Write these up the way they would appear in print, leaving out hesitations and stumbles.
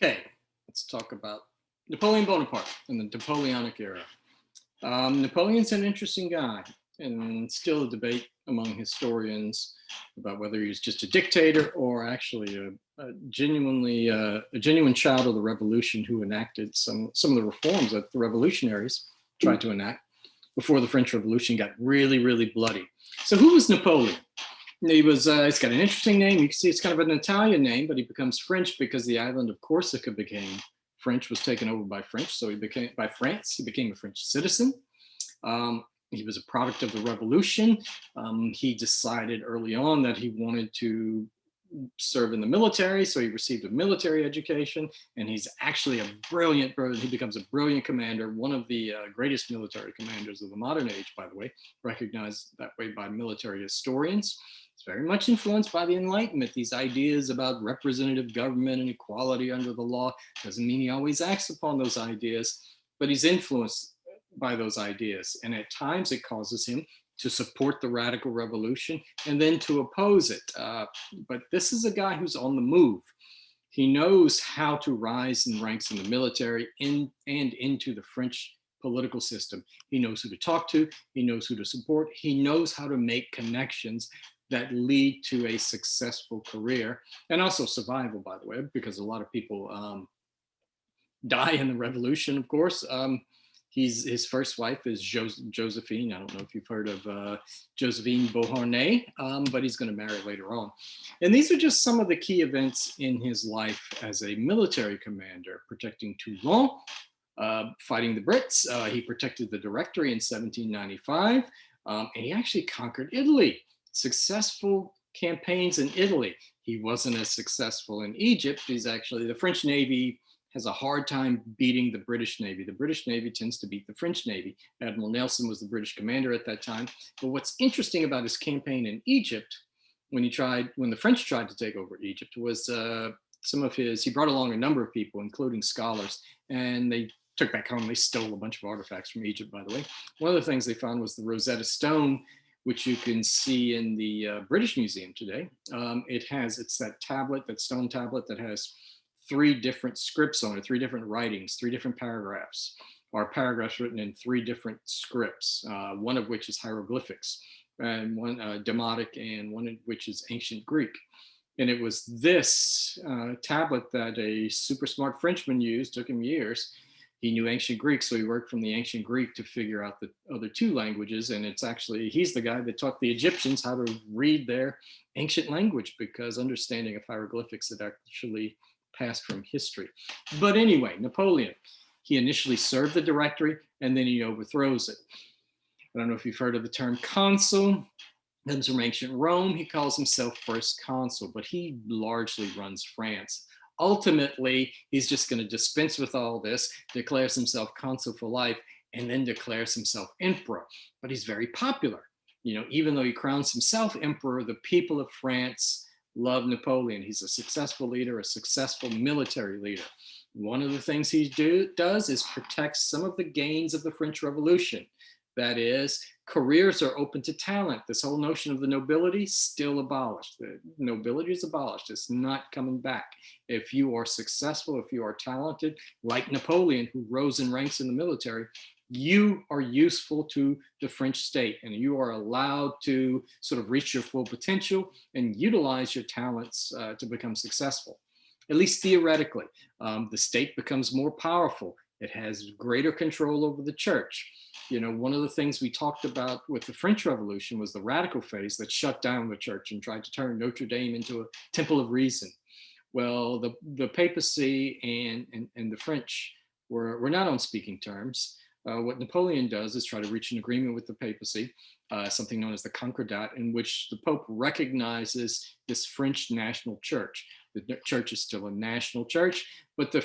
Okay, let's talk about Napoleon Bonaparte and the Napoleonic era. Napoleon's an interesting guy, and still a debate among historians about whether he was just a dictator or actually a genuine child of the revolution who enacted some of the reforms that the revolutionaries tried to enact before the French Revolution got really bloody. So, who was Napoleon? He's got an interesting name. You can see it's kind of an Italian name, but he becomes French because the island of Corsica became French, was taken over by French. So he became by France. He became a French citizen. He was a product of the revolution. He decided early on that he wanted to serve in the military, so he received a military education, and he's actually he becomes a brilliant commander, one of the greatest military commanders of the modern age, by the way, recognized that way by military historians. It's very much influenced by the Enlightenment. These ideas about representative government and equality under the law doesn't mean he always acts upon those ideas, but he's influenced by those ideas. And at times it causes him to support the radical revolution and then to oppose it. But this is a guy who's on the move. He knows how to rise in ranks in the military and into the French political system. He knows who to talk to. He knows who to support. He knows how to make connections that lead to a successful career and also survival, by the way, because a lot of people die in the revolution, of course. His first wife is Josephine. I don't know if you've heard of Josephine Beauharnais, but he's going to marry later on. And these are just some of the key events in his life as a military commander: protecting Toulon, fighting the Brits. He protected the Directory in 1795, and he actually conquered Italy. Successful campaigns in Italy. He wasn't as successful in Egypt. The French Navy has a hard time beating the British Navy. The British Navy tends to beat the French Navy. Admiral Nelson was the British commander at that time. But what's interesting about his campaign in Egypt, when the French tried to take over Egypt, was he brought along a number of people, including scholars, and they took back home. They stole a bunch of artifacts from Egypt, by the way. One of the things they found was the Rosetta Stone, which you can see in the British Museum today. It's that stone tablet that has three different scripts on it, three different writings, three different paragraphs, or paragraphs written in three different scripts, one of which is hieroglyphics, and one Demotic, and one of which is ancient Greek. And it was this tablet that a super smart Frenchman used. Took him years. He knew ancient Greek, so he worked from the ancient Greek to figure out the other two languages. And he's the guy that taught the Egyptians how to read their ancient language, because understanding of hieroglyphics had actually passed from history. But anyway, Napoleon, he initially served the Directory and then he overthrows it. I don't know if you've heard of the term consul. Comes from ancient Rome. He calls himself first consul, but he largely runs France. Ultimately, he's just going to dispense with all this, declares himself consul for life, and then declares himself emperor. But he's very popular. Even though he crowns himself emperor, the people of France love Napoleon. He's a successful leader, a successful military leader. One of the things he does is protect some of the gains of the French Revolution. That is, careers are open to talent. This whole notion of the nobility still abolished. The nobility is abolished. It's not coming back. If you are successful, if you are talented, like Napoleon, who rose in ranks in the military, you are useful to the French state, and you are allowed to sort of reach your full potential and utilize your talents to become successful, at least theoretically. The state becomes more powerful. It has greater control over the church. One of the things we talked about with the French Revolution was the radical phase that shut down the church and tried to turn Notre Dame into a temple of reason. Well, the papacy and the French were not on speaking terms. What Napoleon does is try to reach an agreement with the papacy, something known as the Concordat, in which the Pope recognizes this French national church. The church is still a national church, but the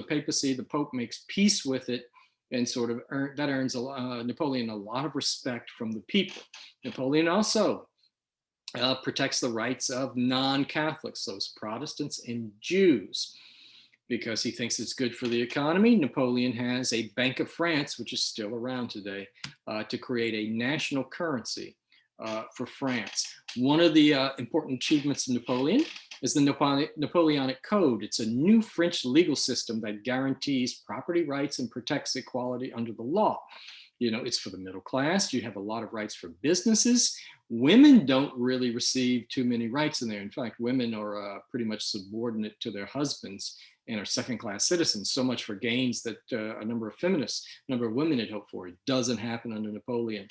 papacy, the Pope makes peace with it, and sort of earns Napoleon a lot of respect from the people. Napoleon also protects the rights of non-Catholics, those Protestants and Jews, because he thinks it's good for the economy. Napoleon has a Bank of France, which is still around today, to create a national currency for France. One of the important achievements of Napoleon is the Napoleonic Code. It's a new French legal system that guarantees property rights and protects equality under the law. You know, it's for the middle class. You have a lot of rights for businesses. Women don't really receive too many rights in there. In fact, women are pretty much subordinate to their husbands and are second-class citizens. So much for gains that a number of feminists, a number of women had hoped for. It doesn't happen under Napoleon.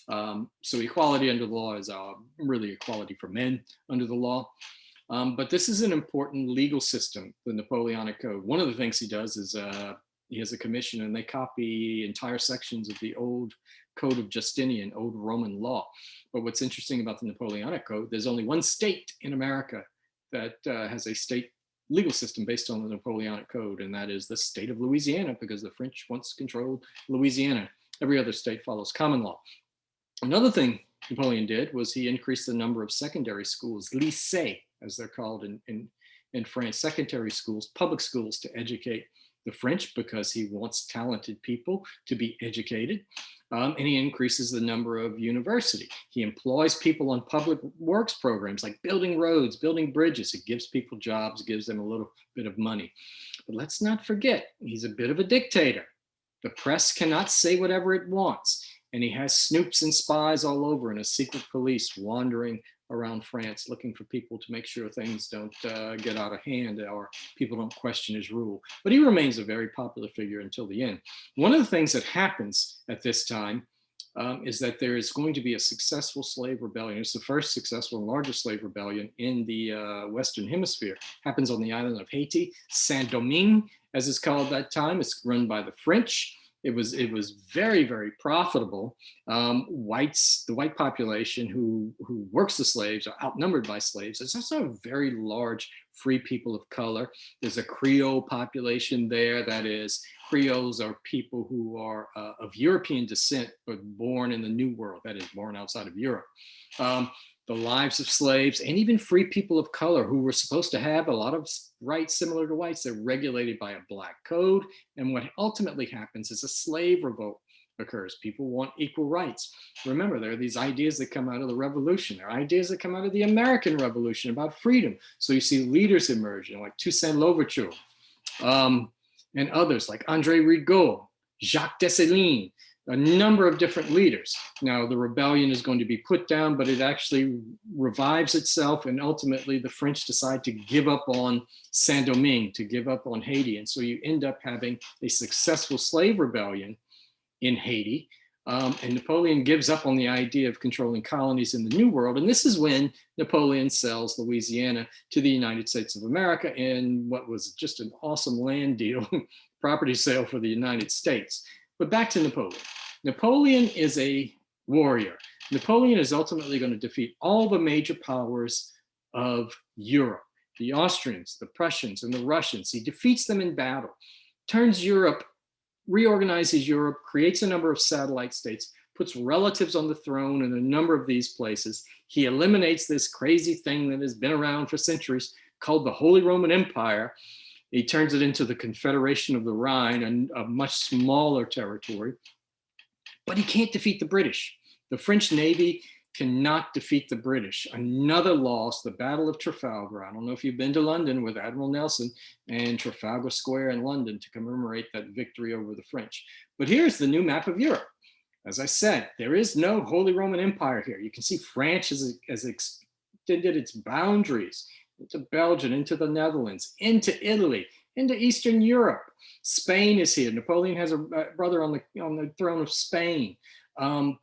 So equality under the law is really equality for men under the law. But this is an important legal system, the Napoleonic Code. One of the things he does is he has a commission and they copy entire sections of the old Code of Justinian, old Roman law. But what's interesting about the Napoleonic Code, there's only one state in America that has a state legal system based on the Napoleonic Code, and that is the state of Louisiana, because the French once controlled Louisiana. Every other state follows common law. Another thing Napoleon did was he increased the number of secondary schools, lycées, as they're called in France, secondary schools, public schools, to educate the French, because he wants talented people to be educated. And he increases the number of universities. He employs people on public works programs like building roads, building bridges. It gives people jobs, gives them a little bit of money. But let's not forget, he's a bit of a dictator. The press cannot say whatever it wants. And he has snoops and spies all over and a secret police wandering around France looking for people to make sure things don't get out of hand or people don't question his rule. But he remains a very popular figure until the end. One of the things that happens at this time is that there is going to be a successful slave rebellion. It's the first successful and largest slave rebellion in the Western Hemisphere. It happens on the island of Haiti, Saint-Domingue, as it's called at that time. It's run by the French. It was very, very profitable. The white population who works the slaves are outnumbered by slaves. There's also a very large free people of color. There's a Creole population there. That is, Creoles are people who are of European descent, but born in the New World, that is, born outside of Europe. The lives of slaves and even free people of color who were supposed to have a lot of rights similar to whites, they're regulated by a black code. And what ultimately happens is a slave revolt occurs. People want equal rights. Remember, there are these ideas that come out of the revolution. There are ideas that come out of the American Revolution about freedom. So you see leaders emerging like Toussaint Louverture and others like André Rigaud, Jacques Dessalines, a number of different leaders. Now, the rebellion is going to be put down, but it actually revives itself. And ultimately, the French decide to give up on Saint-Domingue, to give up on Haiti. And so you end up having a successful slave rebellion in Haiti. And Napoleon gives up on the idea of controlling colonies in the New World. And this is when Napoleon sells Louisiana to the United States of America in what was just an awesome land deal, property sale for the United States. But back to Napoleon. Napoleon is a warrior. Napoleon is ultimately going to defeat all the major powers of Europe, the Austrians, the Prussians, and the Russians. He defeats them in battle, turns Europe, reorganizes Europe, creates a number of satellite states, puts relatives on the throne in a number of these places. He eliminates this crazy thing that has been around for centuries called the Holy Roman Empire. He turns it into the Confederation of the Rhine, and a much smaller territory. But he can't defeat the British. The French Navy cannot defeat the British. Another loss, the Battle of Trafalgar. I don't know if you've been to London with Admiral Nelson and Trafalgar Square in London to commemorate that victory over the French. But here's the new map of Europe. As I said, there is no Holy Roman Empire here. You can see France has extended its boundaries into Belgium, into the Netherlands, into Italy, into Eastern Europe. Spain is here. Napoleon has a brother on the throne of Spain.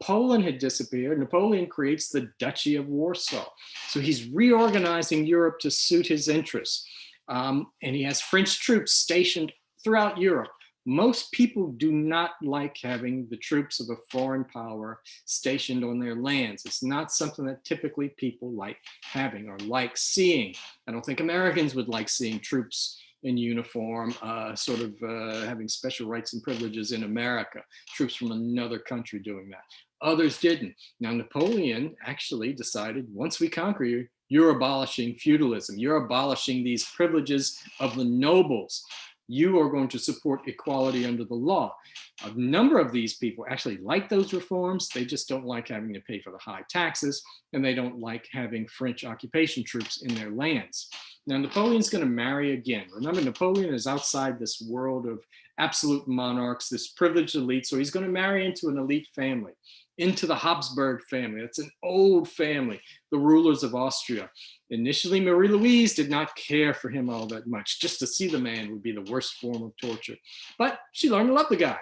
Poland had disappeared. Napoleon creates the Duchy of Warsaw. So he's reorganizing Europe to suit his interests. And he has French troops stationed throughout Europe. Most people do not like having the troops of a foreign power stationed on their lands. It's not something that typically people like having or like seeing. I don't think Americans would like seeing troops in uniform, having special rights and privileges in America, troops from another country doing that. Others didn't. Now, Napoleon actually decided, once we conquer you, you're abolishing feudalism. You're abolishing these privileges of the nobles. You are going to support equality under the law. A number of these people actually like those reforms. They just don't like having to pay for the high taxes, and they don't like having French occupation troops in their lands. Now, Napoleon's going to marry again. Remember, Napoleon is outside this world of absolute monarchs, this privileged elite. So he's going to marry into an elite family, into the Habsburg family. That's an old family, the rulers of Austria. Initially, Marie Louise did not care for him all that much. Just to see the man would be the worst form of torture. But she learned to love the guy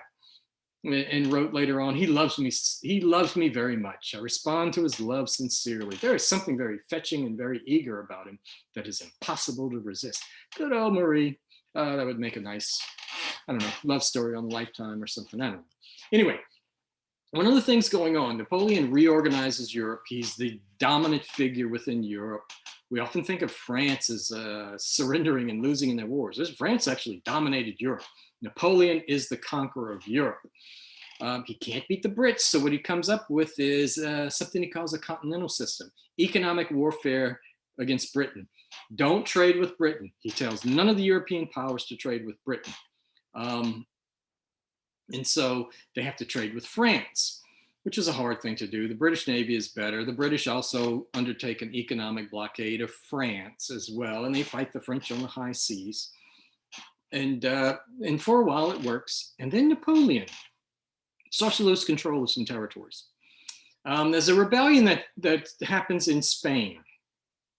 and wrote later on, he loves me very much. I respond to his love sincerely. There is something very fetching and very eager about him that is impossible to resist. Good old Marie. That would make a nice, I don't know, love story on Lifetime or something. I don't know. Anyway, one of the things going on, Napoleon reorganizes Europe. He's the dominant figure within Europe. We often think of France as surrendering and losing in their wars. France actually dominated Europe. Napoleon is the conqueror of Europe. He can't beat the Brits, so what he comes up with is something he calls a continental system, economic warfare against Britain. Don't trade with Britain. He tells none of the European powers to trade with Britain. And so they have to trade with France, which is a hard thing to do. The British Navy is better. The British also undertake an economic blockade of France as well, and they fight the French on the high seas. And for a while it works. And then Napoleon starts to lose control of some territories. There's a rebellion that happens in Spain.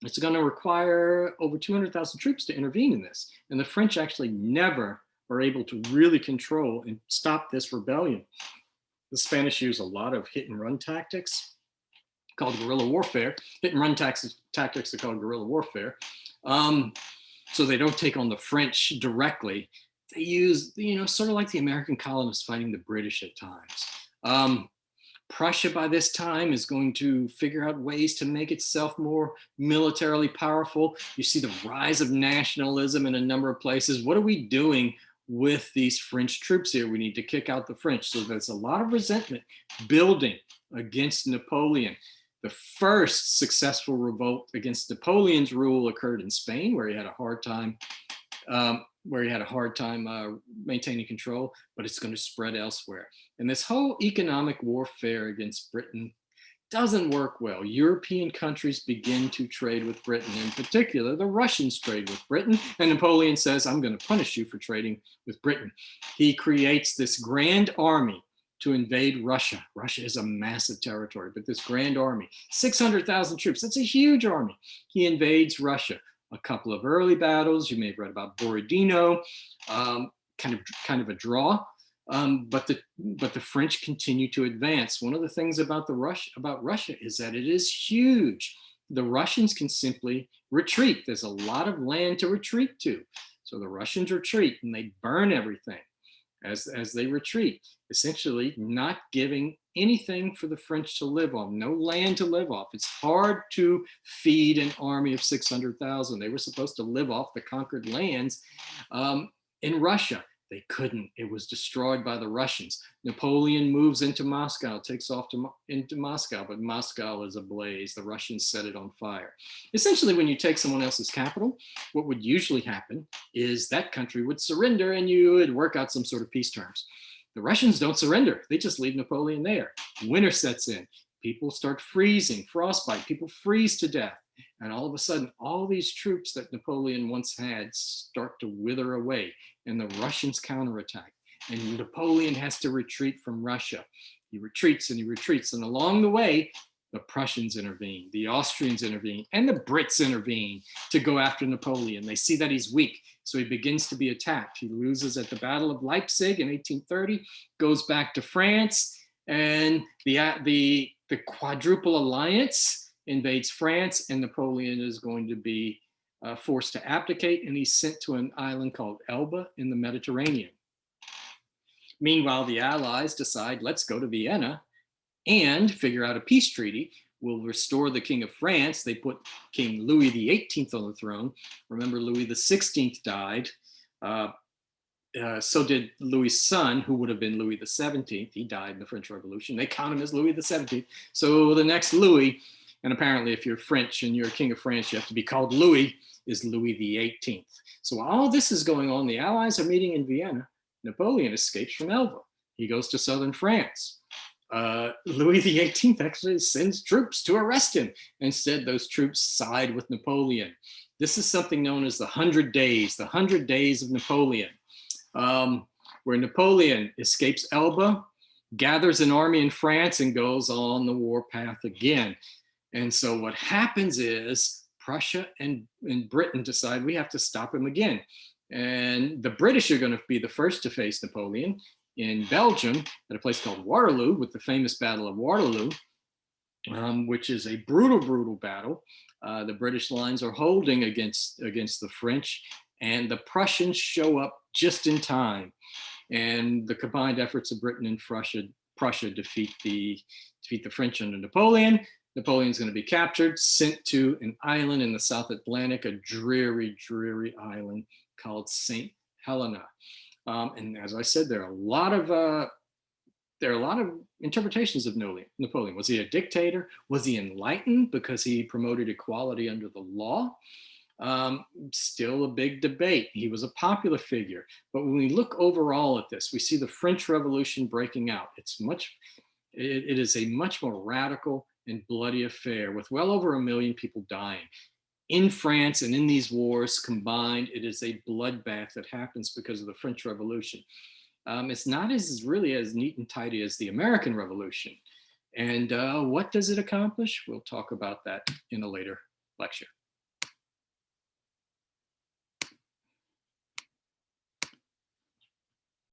It's going to require over 200,000 troops to intervene in this. And the French actually never are able to really control and stop this rebellion. The Spanish use a lot of hit and run tactics called guerrilla warfare. Hit and run tactics are called guerrilla warfare. So they don't take on the French directly. They use, sort of like the American colonists fighting the British at times. Prussia by this time is going to figure out ways to make itself more militarily powerful. You see the rise of nationalism in a number of places. What are we doing with these French troops here? We need to kick out the French. So there's a lot of resentment building against Napoleon. The first successful revolt against Napoleon's rule occurred in Spain, where he had a hard time maintaining control, but it's going to spread elsewhere. And this whole economic warfare against Britain doesn't work well. European countries begin to trade with Britain. In particular, the Russians trade with Britain, and Napoleon says, I'm going to punish you for trading with Britain. He creates this grand army to invade Russia. Russia is a massive territory, but this grand army, 600,000 troops, that's a huge army. He invades Russia. A couple of early battles, you may have read about Borodino, kind of a draw, but the French continue to advance. One of the things about Russia is that it is huge. The Russians can simply retreat. There's a lot of land to retreat to. So the Russians retreat and they burn everything as they retreat, essentially not giving anything for the French to live on, no land to live off. It's hard to feed an army of 600,000. They were supposed to live off the conquered lands in Russia. They couldn't. It was destroyed by the Russians. Napoleon moves into Moscow, takes off into Moscow, but Moscow is ablaze. The Russians set it on fire. Essentially, when you take someone else's capital, what would usually happen is that country would surrender and you would work out some sort of peace terms. The Russians don't surrender. They just leave Napoleon there. Winter sets in. People start freezing, frostbite. People freeze to death. And all of a sudden, all these troops that Napoleon once had start to wither away, and the Russians counterattack. And Napoleon has to retreat from Russia. He retreats and he retreats. And along the way, the Prussians intervene, the Austrians intervene, and the Brits intervene to go after Napoleon. They see that he's weak, so he begins to be attacked. He loses at the Battle of Leipzig in 1830, goes back to France, and the Quadruple Alliance invades France, and Napoleon is going to be forced to abdicate, and he's sent to an island called Elba in the Mediterranean. Meanwhile, the Allies decide, let's go to Vienna and figure out a peace treaty. We'll restore the King of France. They put King Louis XVIII on the throne. Remember, Louis XVI died. So did Louis's son, who would have been Louis XVII. He died in the French Revolution. They count him as Louis XVII. So the next Louis And apparently, if you're French and you're king of France, you have to be called Louis, is Louis the 18th. So while all this is going on, the Allies are meeting in Vienna. Napoleon escapes from Elba. He goes to southern France. Louis the 18th actually sends troops to arrest him. Instead, those troops side with Napoleon. This is something known as the 100 Days of Napoleon, where Napoleon escapes Elba, gathers an army in France, and goes on the warpath again. And so what happens is Prussia and Britain decide we have to stop him again. And the British are going to be the first to face Napoleon in Belgium at a place called Waterloo, with the famous Battle of Waterloo, which is a brutal, brutal battle. The British lines are holding against the French, and the Prussians show up just in time. And the combined efforts of Britain and Prussia defeat the French under Napoleon. Napoleon's going to be captured, sent to an island in the South Atlantic, a dreary, dreary island called St. Helena. And as I said, there are a lot of interpretations of Napoleon. Was he a dictator? Was he enlightened because he promoted equality under the law? Still a big debate. He was a popular figure. But when we look overall at this, we see the French Revolution breaking out. It is a much more radical and bloody affair, with well over 1 million people dying. In France and in these wars combined, it is a bloodbath that happens because of the French Revolution. It's not really as neat and tidy as the American Revolution. And what does it accomplish? We'll talk about that in a later lecture.